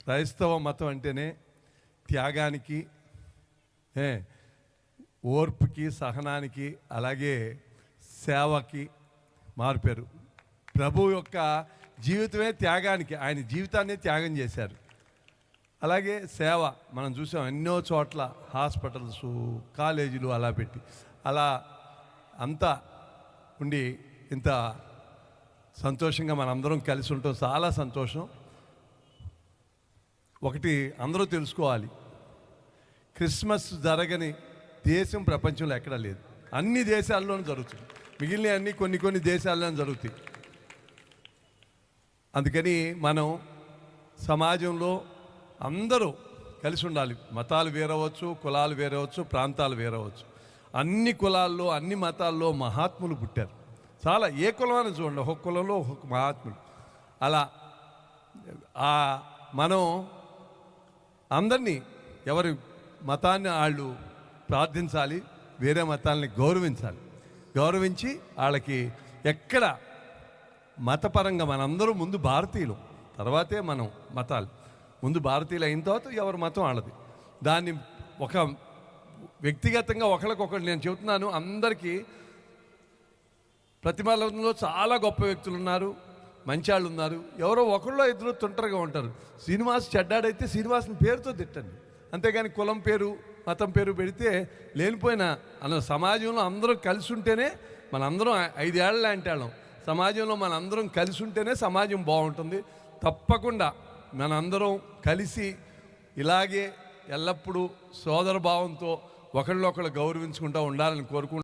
క్రైస్తవ మతం అంటేనే త్యాగానికి, ఓర్పుకి, సహనానికి, అలాగే సేవకి మారుపేరు. ప్రభు యొక్క జీవితమే త్యాగానికి, ఆయన జీవితాన్ని త్యాగం చేశారు. అలాగే సేవ మనం చూసాం ఎన్నో చోట్ల, హాస్పిటల్స్, కాలేజీలు అలా పెట్టి, అలా అంతా ఉండి ఇంత సంతోషంగా మనందరం కలిసి ఉంటాం. చాలా సంతోషం. ఒకటి అందరూ తెలుసుకోవాలి, క్రిస్మస్ జరగని దేశం ప్రపంచంలో ఎక్కడా లేదు. అన్ని దేశాల్లోనూ జరుగుతుంది, మిగిలిన అన్ని కొన్ని దేశాల్లోనే జరుగుతాయి. అందుకని మనం సమాజంలో అందరూ కలిసి ఉండాలి. మతాలు వేరవచ్చు, కులాలు వేరవచ్చు, ప్రాంతాలు వేరవచ్చు. అన్ని కులాల్లో, అన్ని మతాల్లో మహాత్ములు పుట్టారు. చాలా, ఏ కులమైనా చూడండి, ఒక్కొక్క కులంలో ఒక్కొక్క మహాత్ములు. అలా మనం అందరినీ, ఎవరి మతాన్ని వాళ్ళు ప్రార్థించాలి, వేరే మతాలని గౌరవించాలి. గౌరవించి వాళ్ళకి ఎక్కడ మతపరంగా మనందరూ ముందు భారతీయులు, తర్వాతే మనం మతాలు. ముందు భారతీయులు అయిన తర్వాత ఎవరి మతం వాళ్ళది. దాన్ని ఒక వ్యక్తిగతంగా ఒకరికొకరు నేను చెబుతున్నాను. అందరికీ ప్రతి మతంలో చాలా గొప్ప వ్యక్తులు ఉన్నారు, మంచి వాళ్ళు ఉన్నారు. ఎవరో ఒకళ్ళో ఇద్దరు తుంటరిగా ఉంటారు. శ్రీనివాస్ చెడ్డాడైతే శ్రీనివాస్ని పేరుతో తిట్టండి, అంతేగాని కులం పేరు, మతం పేరు పెడితే లేనిపోయిన సమాజంలో అందరూ కలిసి ఉంటేనే మనందరం 5 ఏళ్ళ లాంటి వాళ్ళం. సమాజంలో మనందరం కలిసి ఉంటేనే సమాజం బాగుంటుంది. తప్పకుండా మనందరం కలిసి ఇలాగే ఎల్లప్పుడూ సోదర భావంతో ఒకళ్ళొకళ్ళు గౌరవించుకుంటూ ఉండాలని కోరుకుంటున్నాను.